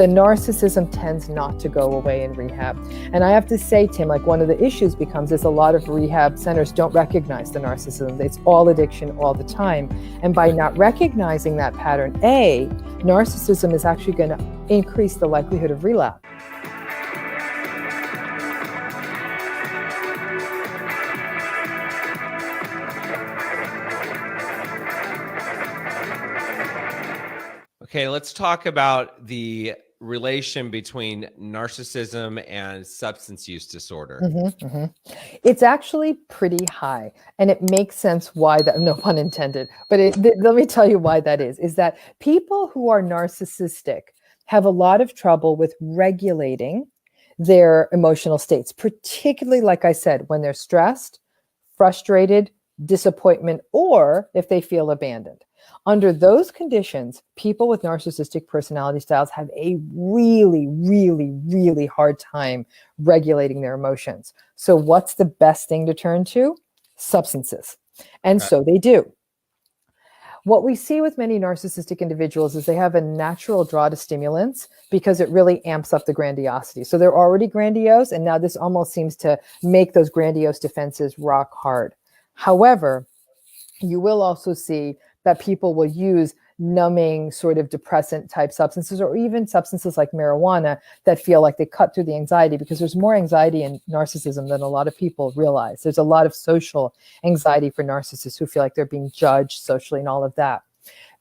The narcissism tends not to go away in rehab. And I have to say, Tim, like one of the issues becomes is a lot of rehab centers don't recognize the narcissism. It's all addiction all the time. And by not recognizing that pattern, narcissism is actually going to increase the likelihood of relapse. Okay, let's talk about the relation between narcissism and substance use disorder. It's actually pretty high, and it makes sense why that, no pun intended, but let me tell you why that is that people who are narcissistic have a lot of trouble with regulating their emotional states, particularly, like I said, when they're stressed, frustrated, disappointment, or if they feel abandoned. Under those conditions, people with narcissistic personality styles have a really, really, really hard time regulating their emotions. So what's the best thing to turn to? Substances. And so they do. What we see with many narcissistic individuals is they have a natural draw to stimulants because it really amps up the grandiosity. So they're already grandiose, and now this almost seems to make those grandiose defenses rock hard. However, you will also see that people will use numbing sort of depressant type substances, or even substances like marijuana that feel like they cut through the anxiety, because there's more anxiety in narcissism than a lot of people realize. There's a lot of social anxiety for narcissists who feel like they're being judged socially and all of that.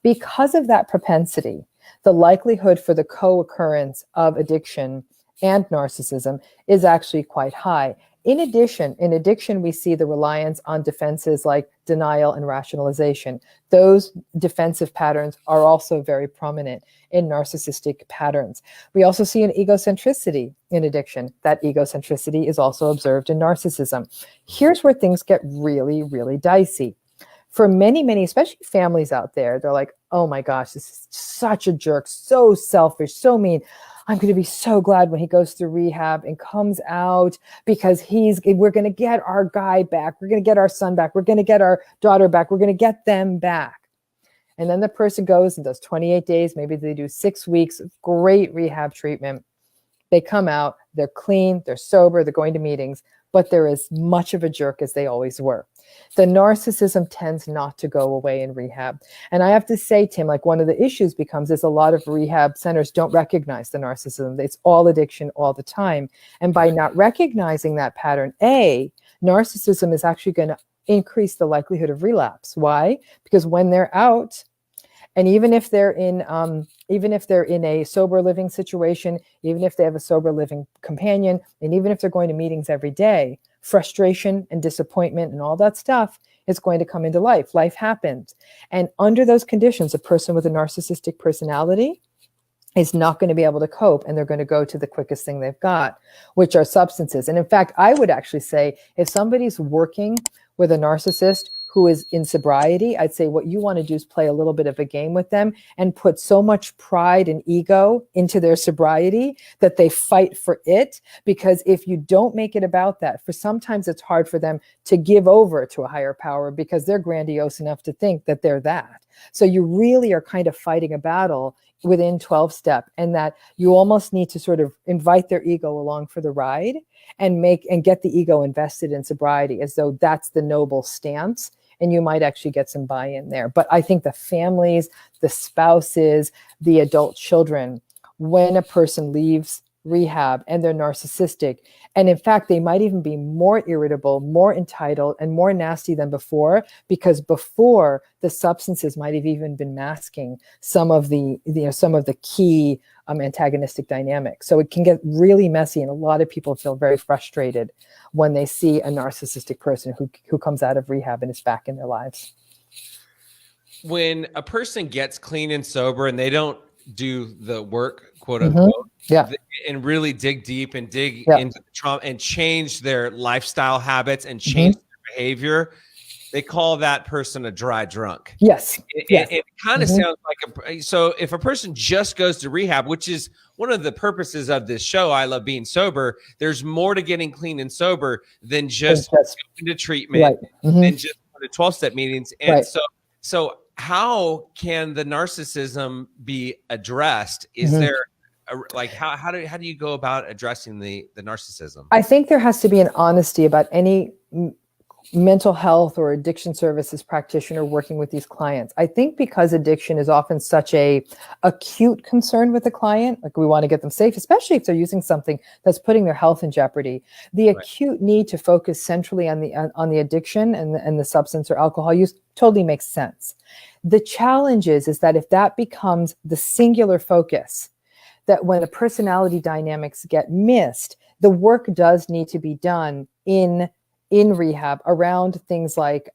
Because of that propensity, the likelihood for the co-occurrence of addiction and narcissism is actually quite high. In addiction, we see the reliance on defenses like denial and rationalization. Those defensive patterns are also very prominent in narcissistic patterns. We also see an egocentricity in addiction. That egocentricity is also observed in narcissism. Here's where things get really, really dicey. For many, many, especially families out there, they're like, oh my gosh, this is such a jerk, so selfish, so mean. I'm going to be so glad when he goes through rehab and comes out, because we're going to get our guy back. We're going to get our son back. We're going to get our daughter back. We're going to get them back. And then the person goes and does 28 days. Maybe they do 6 weeks of great rehab treatment. They come out, they're clean, they're sober, they're going to meetings, but they're as much of a jerk as they always were. The narcissism tends not to go away in rehab. And I have to say, Tim, like one of the issues becomes is a lot of rehab centers don't recognize the narcissism. It's all addiction all the time. And by not recognizing that pattern, narcissism is actually going to increase the likelihood of relapse. Why? Because when they're out, and even if they're in a sober living situation, even if they have a sober living companion, and even if they're going to meetings every day, frustration and disappointment and all that stuff is going to come into life. Life happens. And under those conditions, a person with a narcissistic personality is not going to be able to cope, and they're going to go to the quickest thing they've got, which are substances. And in fact, I would actually say if somebody's working with a narcissist who is in sobriety, I'd say what you want to do is play a little bit of a game with them and put so much pride and ego into their sobriety that they fight for it. Because if you don't make it about that, sometimes it's hard for them to give over to a higher power because they're grandiose enough to think that they're that. So you really are kind of fighting a battle within 12-step, and that you almost need to sort of invite their ego along for the ride and get the ego invested in sobriety as though that's the noble stance. And you might actually get some buy-in there. But I think the families, the spouses, the adult children, when a person leaves rehab and they're narcissistic, and in fact, they might even be more irritable, more entitled, and more nasty than before, because before the substances might have even been masking some of the key antagonistic dynamics. So it can get really messy, and a lot of people feel very frustrated when they see a narcissistic person who comes out of rehab and is back in their lives. When a person gets clean and sober and they don't do the work, quote unquote, and really dig deep and dig into the trauma and change their lifestyle habits and change their behavior, they call that person a dry drunk. Yes. It kind of sounds like so if a person just goes to rehab, which is one of the purposes of this show, I Love Being Sober, there's more to getting clean and sober than just going to treatment, than just going to 12-step meetings. And so how can the narcissism be addressed? Is there like how do you go about addressing the narcissism? I think there has to be an honesty about any mental health or addiction services practitioner working with these clients. I think because addiction is often such a acute concern with the client, like we want to get them safe, especially if they're using something that's putting their health in jeopardy. The acute need to focus centrally on the addiction and the substance or alcohol use totally makes sense. The challenge is that if that becomes the singular focus, that when the personality dynamics get missed, the work does need to be done in rehab around things like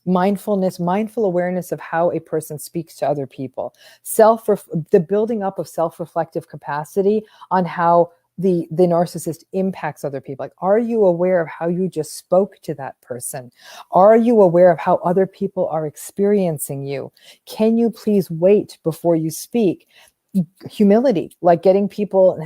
mindfulness, mindful awareness of how a person speaks to other people, the building up of self-reflective capacity on how the narcissist impacts other people. Like, are you aware of how you just spoke to that person? Are you aware of how other people are experiencing you? Can you please wait before you speak? Humility, like getting people,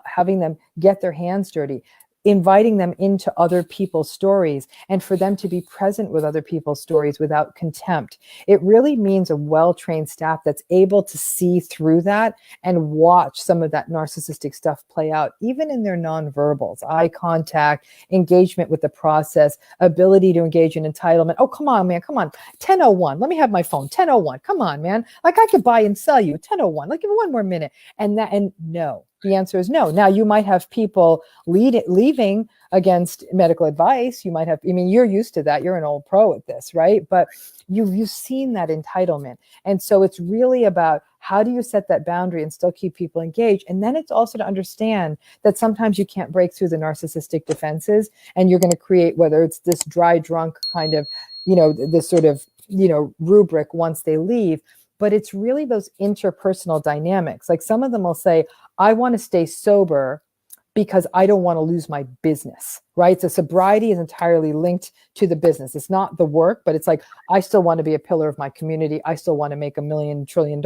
having them get their hands dirty, inviting them into other people's stories, and for them to be present with other people's stories without contempt. It really means a well-trained staff that's able to see through that and watch some of that narcissistic stuff play out, even in their nonverbals, eye contact, engagement with the process, ability to engage in entitlement. Oh, come on, man, come on. 10:01, let me have my phone. 10:01, come on, man. Like, I could buy and sell you. 10:01, like, give me one more minute. And no. The answer is no. Now, you might have people leaving against medical advice. You might have, you're used to that. You're an old pro at this, right? But you've seen that entitlement. And so it's really about how do you set that boundary and still keep people engaged? And then it's also to understand that sometimes you can't break through the narcissistic defenses, and you're going to create, whether it's this dry drunk kind of, this sort of, rubric once they leave. But it's really those interpersonal dynamics. Like, some of them will say, I want to stay sober because I don't want to lose my business, right? So sobriety is entirely linked to the business. It's not the work, but it's like, I still want to be a pillar of my community. I still want to make $1 million trillion.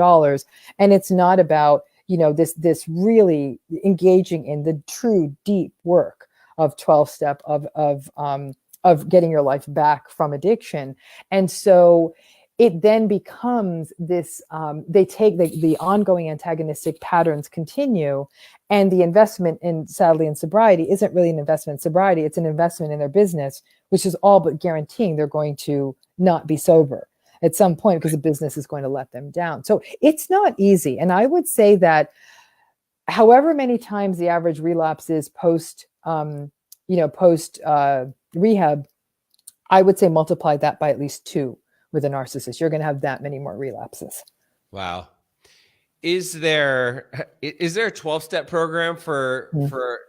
And it's not about, this really engaging in the true deep work of 12-step of getting your life back from addiction. And so it then becomes this, they take the ongoing antagonistic patterns continue, and the investment sadly in sobriety isn't really an investment in sobriety, it's an investment in their business, which is all but guaranteeing they're going to not be sober at some point because the business is going to let them down. So it's not easy. And I would say that however many times the average relapse is post rehab, I would say multiply that by at least 2. With a narcissist, you're going to have that many more relapses. Wow. Is there a 12-step program for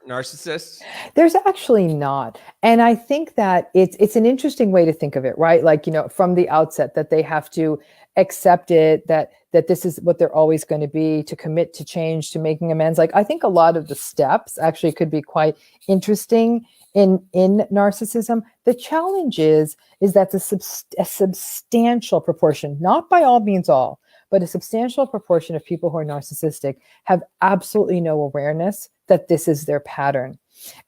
narcissists? There's actually not. And I think that it's an interesting way to think of it, right? Like, from the outset, that they have to accept it, that this is what they're always going to be, to commit to change, to making amends. Like, I think a lot of the steps actually could be quite interesting in narcissism. The challenge is that a substantial proportion, not by all means all, but a substantial proportion of people who are narcissistic have absolutely no awareness that this is their pattern.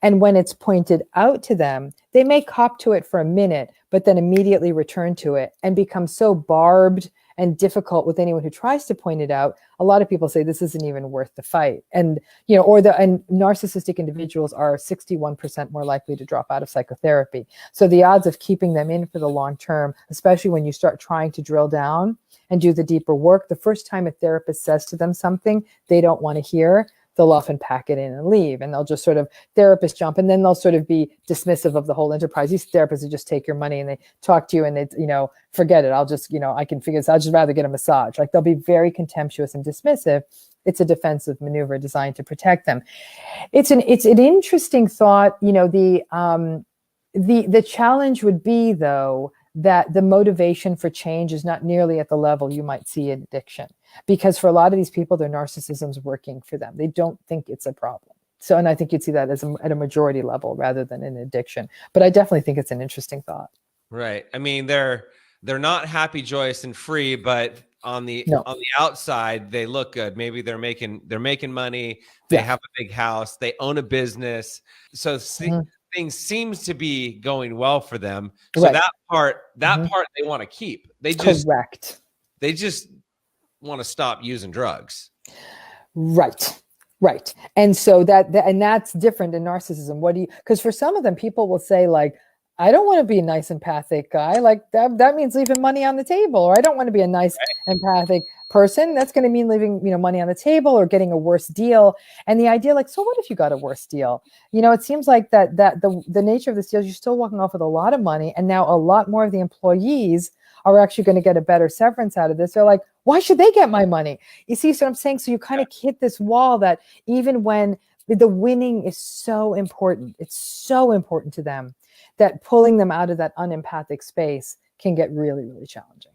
And when it's pointed out to them, they may cop to it for a minute, but then immediately return to it and become so barbed and difficult with anyone who tries to point it out. A lot of people say this isn't even worth the fight. And, and narcissistic individuals are 61% more likely to drop out of psychotherapy. So the odds of keeping them in for the long term, especially when you start trying to drill down and do the deeper work, the first time a therapist says to them something they don't want to hear, they'll often pack it in and leave, and they'll just sort of therapist jump, and then they'll sort of be dismissive of the whole enterprise. These therapists will just take your money and they talk to you and they, forget it. I'll just, I can figure this. I'll just rather get a massage. Like, they'll be very contemptuous and dismissive. It's a defensive maneuver designed to protect them. It's an interesting thought. The challenge would be, though, that the motivation for change is not nearly at the level you might see in addiction. Because for a lot of these people, their narcissism's working for them. They don't think it's a problem. So, and I think you'd see that as at a majority level rather than an addiction. But I definitely think it's an interesting thought. Right. I mean, they're not happy, joyous, and free, but on the outside, they look good. Maybe they're making money. They have a big house. They own a business. So things seems to be going well for them. So that part they want to keep. They just want to stop using drugs. Right. Right. And so and that's different in narcissism. Because for some of them, people will say like, I don't want to be a nice empathic guy. Like that means leaving money on the table. Or I don't want to be a nice empathic person. That's going to mean leaving, money on the table or getting a worse deal. And the idea like, so what if you got a worse deal? It seems like that the nature of this deal is you're still walking off with a lot of money. And now a lot more of the employees are actually going to get a better severance out of this. They're like, why should they get my money? You see what I'm saying? So you kind of hit this wall that even when the winning is so important, it's so important to them, that pulling them out of that unempathic space can get really, really challenging.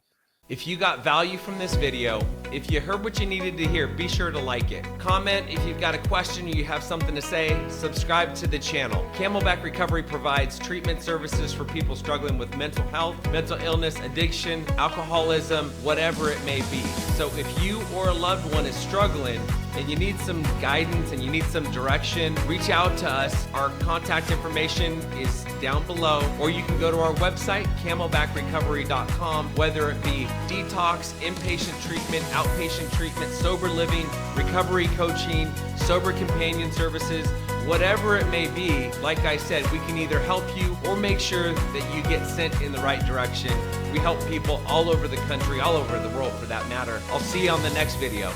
If you got value from this video, if you heard what you needed to hear, be sure to like it. Comment if you've got a question or you have something to say. Subscribe to the channel. Camelback Recovery provides treatment services for people struggling with mental health, mental illness, addiction, alcoholism, whatever it may be. So if you or a loved one is struggling and you need some guidance and you need some direction, reach out to us. Our contact information is down below, or you can go to our website, camelbackrecovery.com, whether it be detox, inpatient treatment, outpatient treatment, sober living, recovery coaching, sober companion services, whatever it may be. Like I said, we can either help you or make sure that you get sent in the right direction. We help people all over the country, all over the world for that matter. I'll see you on the next video.